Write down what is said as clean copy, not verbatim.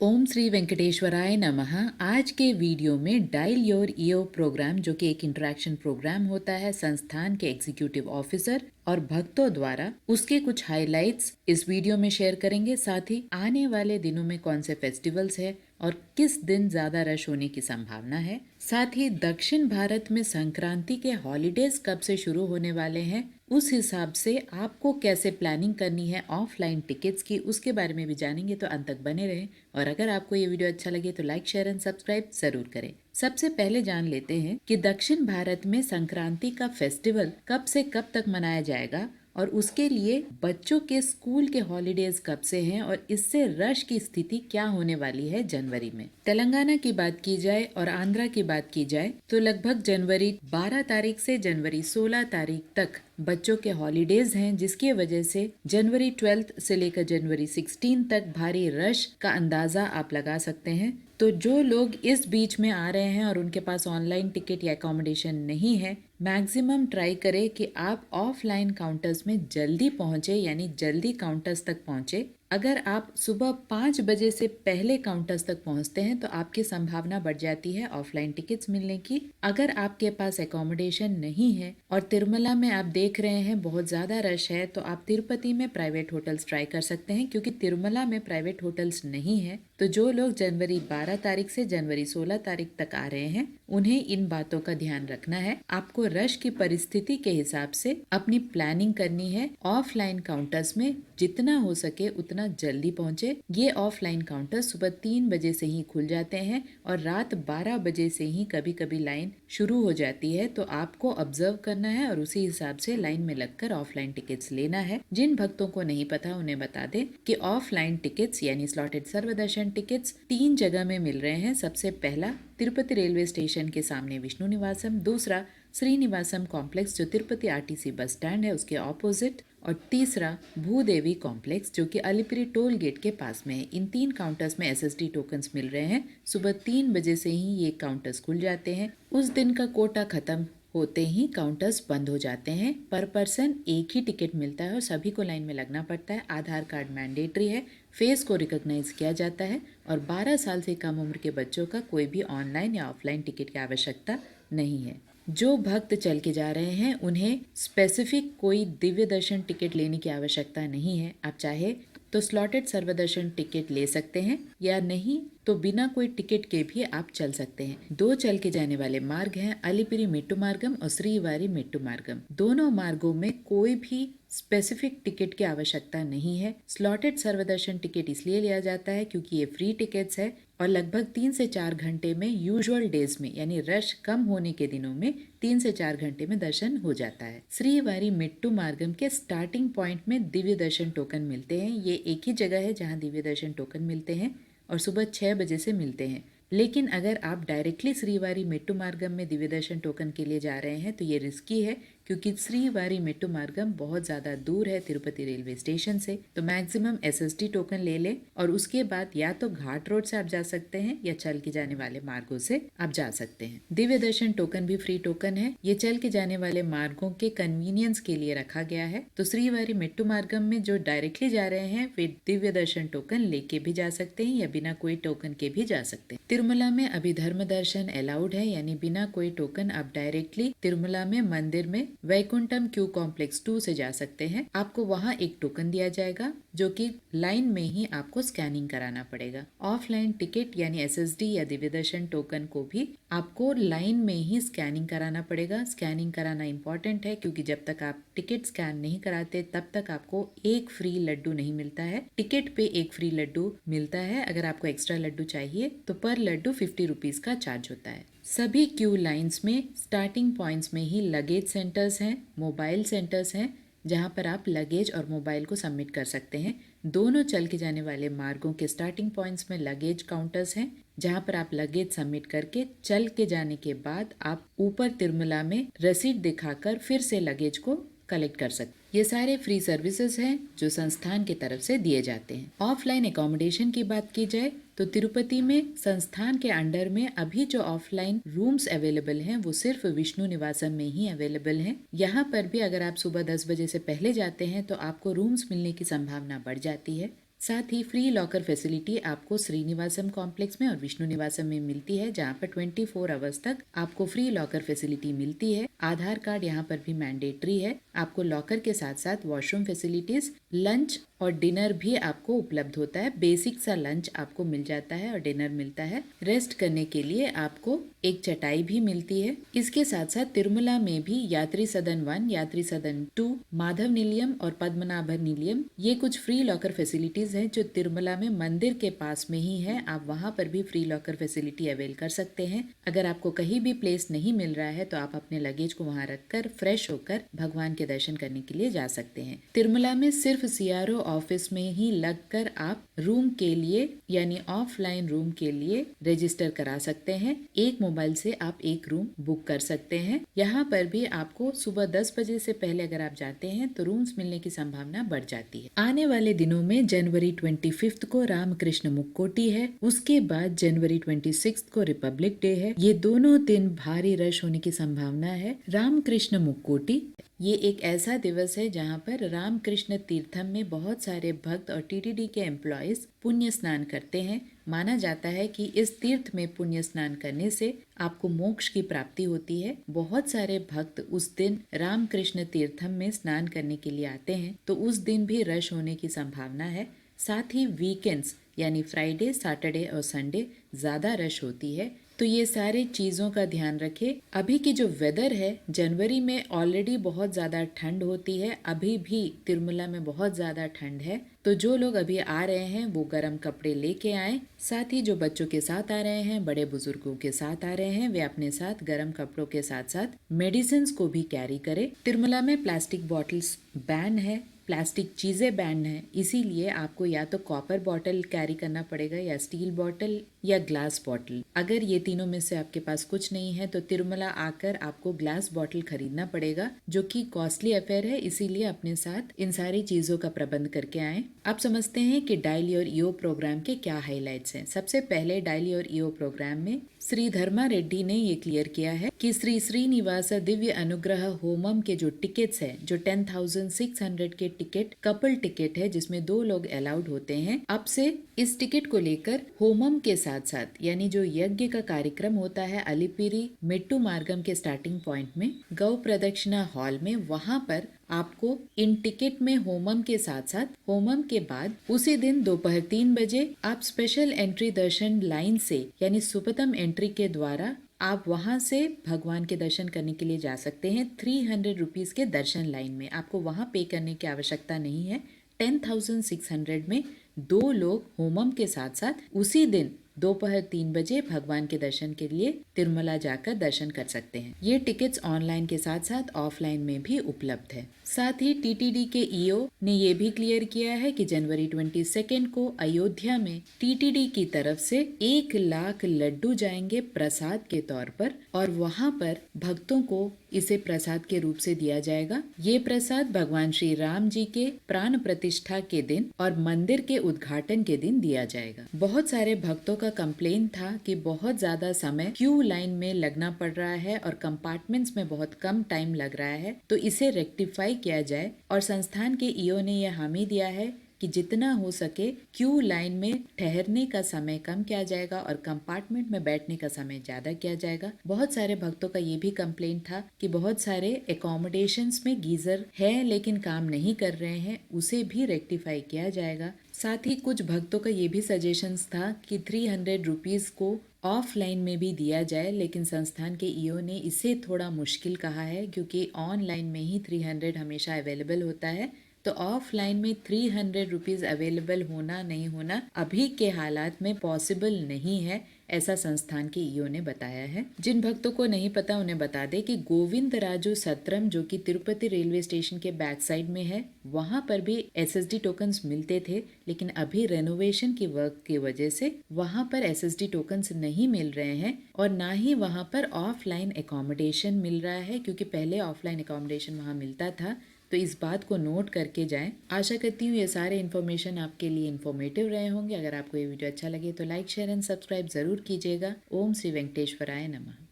ओम श्री वेंकटेश्वराय नमः। आज के वीडियो में डायल योर ईओ प्रोग्राम, जो कि एक इंटरेक्शन प्रोग्राम होता है संस्थान के एग्जीक्यूटिव ऑफिसर और भक्तों द्वारा, उसके कुछ हाइलाइट्स इस वीडियो में शेयर करेंगे। साथ ही आने वाले दिनों में कौन से फेस्टिवल्स है और किस दिन ज्यादा रश होने की संभावना है। साथ ही दक्षिण भारत में संक्रांति के हॉलीडेज कब से शुरू होने वाले हैं, उस हिसाब से आपको कैसे प्लानिंग करनी है ऑफलाइन टिकट्स की, उसके बारे में भी जानेंगे। तो अंत तक बने रहें और अगर आपको ये वीडियो अच्छा लगे तो लाइक, शेयर एंड सब्सक्राइब जरूर करें। सबसे पहले जान लेते हैं कि दक्षिण भारत में संक्रांति का फेस्टिवल कब से कब तक मनाया जाएगा और उसके लिए बच्चों के स्कूल के हॉलीडेज कब से हैं और इससे रश की स्थिति क्या होने वाली है जनवरी में। तेलंगाना की बात की जाए और आंध्रा की बात की जाए तो लगभग जनवरी 12 तारीख से जनवरी 16 तारीख तक बच्चों के हॉलीडेज हैं, जिसकी वजह से जनवरी 12 से लेकर जनवरी 16 तक भारी रश का अंदाजा आप लगा सकते हैं। तो जो लोग इस बीच में आ रहे हैं और उनके पास ऑनलाइन टिकट या अकोमोडेशन नहीं है, मैक्सिमम ट्राई करें कि आप ऑफलाइन काउंटर्स में जल्दी पहुंचे, यानी जल्दी काउंटर्स तक पहुंचे। अगर आप सुबह 5 बजे से पहले काउंटर्स तक पहुंचते हैं तो आपकी संभावना बढ़ जाती है ऑफलाइन टिकट्स मिलने की। अगर आपके पास अकोमोडेशन नहीं है और तिरुमला में आप देख रहे हैं बहुत ज्यादा रश है, तो आप तिरुपति में प्राइवेट होटल्स ट्राई कर सकते हैं, क्योंकि तिरुमला में प्राइवेट होटल्स नहीं है। तो जो लोग जनवरी 12 तारीख से जनवरी 16 तारीख तक आ रहे हैं, उन्हें इन बातों का ध्यान रखना है। आपको रश की परिस्थिति के हिसाब से अपनी प्लानिंग करनी है। ऑफलाइन काउंटर्स में जितना हो सके उतना जल्दी पहुंचे। ये ऑफलाइन काउंटर सुबह 3 बजे से ही खुल जाते हैं और रात 12 बजे से ही कभी कभी लाइन शुरू हो जाती है। तो आपको ऑब्जर्व करना है और उसी हिसाब से लाइन में लगकर ऑफलाइन टिकट्स लेना है। जिन भक्तों को नहीं पता उन्हें बता दें कि ऑफलाइन टिकट्स यानी स्लॉटेड सर्वदर्शन टिकट्स 3 जगह में मिल रहे हैं। सबसे पहला तिरुपति रेलवे स्टेशन के सामने विष्णु निवासम, दूसरा श्रीनिवासम कॉम्प्लेक्स जो तिरुपति आरटीसी बस स्टैंड है उसके ऑपोजिट, और तीसरा भूदेवी कॉम्प्लेक्स जो कि अलिपिरी टोल गेट के पास में है। इन 3 काउंटर्स में एसएसडी टोकन्स मिल रहे हैं। सुबह 3 बजे से ही ये काउंटर्स खुल जाते हैं। उस दिन का कोटा खत्म होते ही काउंटर्स बंद हो जाते हैं। पर पर्सन एक ही टिकट मिलता है और सभी को लाइन में लगना पड़ता है। आधार कार्ड मैंडेटरी है, फेस को रिकॉग्नाइज किया जाता है और 12 साल से कम उम्र के बच्चों का कोई भी ऑनलाइन या ऑफलाइन टिकट की आवश्यकता नहीं है। जो भक्त चल के जा रहे हैं उन्हें स्पेसिफिक कोई दिव्य दर्शन टिकट लेने की आवश्यकता नहीं है। आप चाहे तो स्लॉटेड सर्वदर्शन टिकट ले सकते हैं या नहीं तो बिना कोई टिकट के भी आप चल सकते हैं। 2 चल के जाने वाले मार्ग हैं, अलिपिरी मेट्टू मार्गम और श्रीवारी मेट्टू मार्गम। दोनों मार्गों में कोई भी स्पेसिफिक टिकट की आवश्यकता नहीं है। स्लॉटेड सर्वदर्शन टिकट इसलिए लिया जाता है क्योंकि ये फ्री टिकट्स है और लगभग 3 से 4 घंटे में यूजुअल डेज में यानी रश कम होने के दिनों में 3 से 4 घंटे में दर्शन हो जाता है। श्रीवारी मेट्टू मार्गम के स्टार्टिंग पॉइंट में दिव्य दर्शन टोकन मिलते हैं। ये एक ही जगह है जहाँ दिव्य दर्शन टोकन मिलते हैं और सुबह 6 बजे से मिलते हैं। लेकिन अगर आप डायरेक्टली श्रीवारी मेट्टू मार्गम में दिव्य दर्शन टोकन के लिए जा रहे हैं तो ये रिस्की है, क्योंकि श्रीवारी मेट्टू मार्गम बहुत ज़्यादा दूर है तिरुपति रेलवे स्टेशन से। तो मैक्सिमम एसएसडी टोकन ले लें और उसके बाद या तो घाट रोड से आप जा सकते हैं या चल के जाने वाले मार्गों से आप जा सकते हैं। दिव्य दर्शन टोकन भी फ्री टोकन है। ये चल के जाने वाले मार्गों के कन्वीनियंस के लिए रखा गया है। तो श्रीवारी मेट्टू मार्गम में जो डायरेक्टली जा रहे हैं वे दिव्य दर्शन टोकन लेके भी जा सकते हैं या बिना कोई टोकन के भी जा सकते हैं। तिरुमला में अभी धर्म दर्शन अलाउड है, यानी बिना कोई टोकन आप डायरेक्टली तिरुमला में मंदिर में वैकुंठम क्यू कॉम्प्लेक्स 2 से जा सकते हैं। आपको वहाँ एक टोकन दिया जाएगा जो कि लाइन में ही आपको स्कैनिंग कराना पड़ेगा। ऑफलाइन टिकट यानी एसएसडी या दिव्य दर्शन टोकन को भी आपको लाइन में ही स्कैनिंग कराना पड़ेगा। स्कैनिंग कराना इम्पोर्टेंट है क्योंकि जब तक आप टिकट स्कैन नहीं कराते तब तक आपको एक फ्री लड्डू नहीं मिलता है। टिकट पे एक फ्री लड्डू मिलता है। अगर आपको एक्स्ट्रा लड्डू चाहिए तो पर लड्डू 50 रुपीज का चार्ज होता है। सभी क्यू लाइंस में स्टार्टिंग पॉइंट्स में ही लगेज सेंटर्स हैं, मोबाइल सेंटर्स हैं, जहां पर आप लगेज और मोबाइल को सबमिट कर सकते हैं। दोनों चल के जाने वाले मार्गों के स्टार्टिंग पॉइंट्स में लगेज काउंटर्स हैं, जहां पर आप लगेज सबमिट करके चल के जाने के बाद आप ऊपर तिरुमला में रसीद दिखाकर फिर से लगेज को कलेक्ट कर सकते हैं। ये सारे फ्री सर्विसेज हैं जो संस्थान की तरफ से दिए जाते हैं। ऑफलाइन एकोमोडेशन की बात की जाए तो तिरुपति में संस्थान के अंडर में अभी जो ऑफलाइन रूम्स अवेलेबल हैं वो सिर्फ विष्णु निवासम में ही अवेलेबल हैं। यहाँ पर भी अगर आप सुबह 10 बजे से पहले जाते हैं तो आपको रूम्स मिलने की संभावना बढ़ जाती है। साथ ही फ्री लॉकर फैसिलिटी आपको श्रीनिवासम कॉम्प्लेक्स में और विष्णु निवासम में मिलती है, जहाँ पर 24 आवर्स तक आपको फ्री लॉकर फैसिलिटी मिलती है। आधार कार्ड यहाँ पर भी मैंडेटरी है। आपको लॉकर के साथ साथ वॉशरूम फैसिलिटीज, लंच और डिनर भी आपको उपलब्ध होता है। बेसिक सा लंच आपको मिल जाता है और डिनर मिलता है। रेस्ट करने के लिए आपको एक चटाई भी मिलती है। इसके साथ साथ तिरुमला में भी यात्री सदन 1, यात्री सदन 2, माधव निलयम और पद्मनाभर निलयम, ये कुछ फ्री लॉकर फैसिलिटीज हैं जो तिरुमला में मंदिर के पास में ही है। आप वहाँ पर भी फ्री लॉकर फैसिलिटी अवेल कर सकते हैं। अगर आपको कहीं भी प्लेस नहीं मिल रहा है तो आप अपने लगेज को वहाँ रखकर फ्रेश होकर भगवान के दर्शन करने के लिए जा सकते हैं। तिरुमला में सिर्फ सीआरओ ऑफिस में ही लगकर आप रूम के लिए यानी ऑफलाइन रूम के लिए रजिस्टर करा सकते हैं। एक मोबाइल से आप एक रूम बुक कर सकते हैं। यहाँ पर भी आपको सुबह 10 बजे से पहले अगर आप जाते हैं तो रूम्स मिलने की संभावना बढ़ जाती है। आने वाले दिनों में जनवरी 25 को रामकृष्ण मुक्कोटी है, उसके बाद जनवरी 26 को रिपब्लिक डे है। ये दोनों दिन भारी रश होने की संभावना है। रामकृष्ण मुक्कोटी ये एक ऐसा दिवस है जहाँ पर रामकृष्ण तीर्थम में बहुत सारे भक्त और टीटीडी के एम्प्लॉयज पुण्य स्नान करते हैं। माना जाता है कि इस तीर्थ में पुण्य स्नान करने से आपको मोक्ष की प्राप्ति होती है। बहुत सारे भक्त उस दिन रामकृष्ण तीर्थम में स्नान करने के लिए आते हैं, तो उस दिन भी रश होने की संभावना है। साथ ही वीकेंड्स यानी फ्राइडे, सैटरडे और संडे ज्यादा रश होती है। तो ये सारे चीज़ों का ध्यान रखें। अभी की जो वेदर है, जनवरी में ऑलरेडी बहुत ज़्यादा ठंड होती है। अभी भी तिरुमला में बहुत ज़्यादा ठंड है, तो जो लोग अभी आ रहे हैं वो गर्म कपड़े लेके आए। साथ ही जो बच्चों के साथ आ रहे हैं, बड़े बुजुर्गों के साथ आ रहे हैं, वे अपने साथ गर्म कपड़ों के साथ साथ मेडिसिन को भी कैरी करें। तिरुमला में प्लास्टिक बॉटल्स बैन है, प्लास्टिक चीजें बैन है, इसीलिए आपको या तो कॉपर बॉटल कैरी करना पड़ेगा या स्टील बॉटल या ग्लास बॉटल। अगर ये तीनों में से आपके पास कुछ नहीं है तो तिरुमला आकर आपको ग्लास बॉटल खरीदना पड़ेगा, जो कि कॉस्टली अफेयर है। इसीलिए अपने साथ इन सारी चीजों का प्रबंध करके आए। अब समझते हैं कि डायल योर ईओ प्रोग्राम के क्या हाइलाइट्स हैं। सबसे पहले डायल योर ईओ प्रोग्राम में श्री धर्मा रेड्डी ने ये क्लियर किया है कि श्री श्रीनिवास दिव्य अनुग्रह होमम के जो टिकट्स है, जो 10,600 के टिकट कपल टिकट है जिसमें 2 लोग अलाउड होते हैं, अब से इस टिकट को लेकर होमम के साथ साथ यानी जो यज्ञ का कार्यक्रम होता है अलिपिरी मेट्टू मार्गम के स्टार्टिंग पॉइंट में गौ प्रदक्षिणा हॉल में, वहां पर आपको इन टिकट में होमम के साथ साथ होमम के बाद उसी दिन दोपहर 3 बजे आप स्पेशल एंट्री दर्शन लाइन से यानी सुपथम एंट्री के द्वारा आप वहां से भगवान के दर्शन करने के लिए जा सकते हैं। 300 रुपीज के दर्शन लाइन में आपको वहां पे करने की आवश्यकता नहीं है। 10,600 में 2 लोग होमम के साथ साथ उसी दिन दोपहर 3 बजे भगवान के दर्शन के लिए तिरुमला जाकर दर्शन कर सकते हैं। ये टिकट्स ऑनलाइन के साथ साथ ऑफलाइन में भी उपलब्ध है। साथ ही टीटीडी के ईओ ने ये भी क्लियर किया है कि जनवरी 22 को अयोध्या में टीटीडी की तरफ से 1 लाख लड्डू जाएंगे प्रसाद के तौर पर और वहां पर भक्तों को इसे प्रसाद के रूप से दिया जाएगा। ये प्रसाद भगवान श्री राम जी के प्राण प्रतिष्ठा के दिन और मंदिर के उद्घाटन के दिन दिया जाएगा। बहुत सारे भक्तों का कंप्लेन था कि बहुत ज्यादा समय क्यू लाइन में लगना पड़ रहा है और कंपार्टमेंट्स में बहुत कम टाइम लग रहा है, तो इसे रेक्टिफाई किया जाए और संस्थान के ईओ ने यह हामी दिया है कि जितना हो सके क्यू लाइन में ठहरने का समय कम किया जाएगा और कंपार्टमेंट में बैठने का समय ज्यादा किया जाएगा। बहुत सारे भक्तों का ये भी कंप्लेंट था कि बहुत सारे एकोमोडेशंस में गीजर है लेकिन काम नहीं कर रहे हैं, उसे भी रेक्टिफाई किया जाएगा। साथ ही कुछ भक्तों का ये भी सजेशंस था कि 300 रुपीज को ऑफलाइन में भी दिया जाए, लेकिन संस्थान के ईओ ने इसे थोड़ा मुश्किल कहा है क्योंकि ऑनलाइन में ही 300 हमेशा अवेलेबल होता है, तो ऑफलाइन में 300 रुपीज अवेलेबल होना नहीं होना अभी के हालात में पॉसिबल नहीं है, ऐसा संस्थान के ईओ ने बताया है। जिन भक्तों को नहीं पता उन्हें बता दे कि गोविंद राजू सत्रम जो कि तिरुपति रेलवे स्टेशन के बैक साइड में है, वहां पर भी एसएसडी टोकन्स मिलते थे, लेकिन अभी रेनोवेशन की वर्क की वजह से वहां पर एसएसडी टोकन्स नहीं मिल रहे हैं और ना ही वहां पर ऑफलाइन एकोमोडेशन मिल रहा है, क्योंकि पहले ऑफलाइन एकोमोडेशन वहां मिलता था। तो इस बात को नोट करके जाएं। आशा करती हूँ ये सारे इन्फॉर्मेशन आपके लिए इन्फॉर्मेटिव रहे होंगे। अगर आपको ये वीडियो अच्छा लगे तो लाइक, शेयर एंड सब्सक्राइब जरूर कीजिएगा। ओम श्री वेंकटेश्वराय नमः।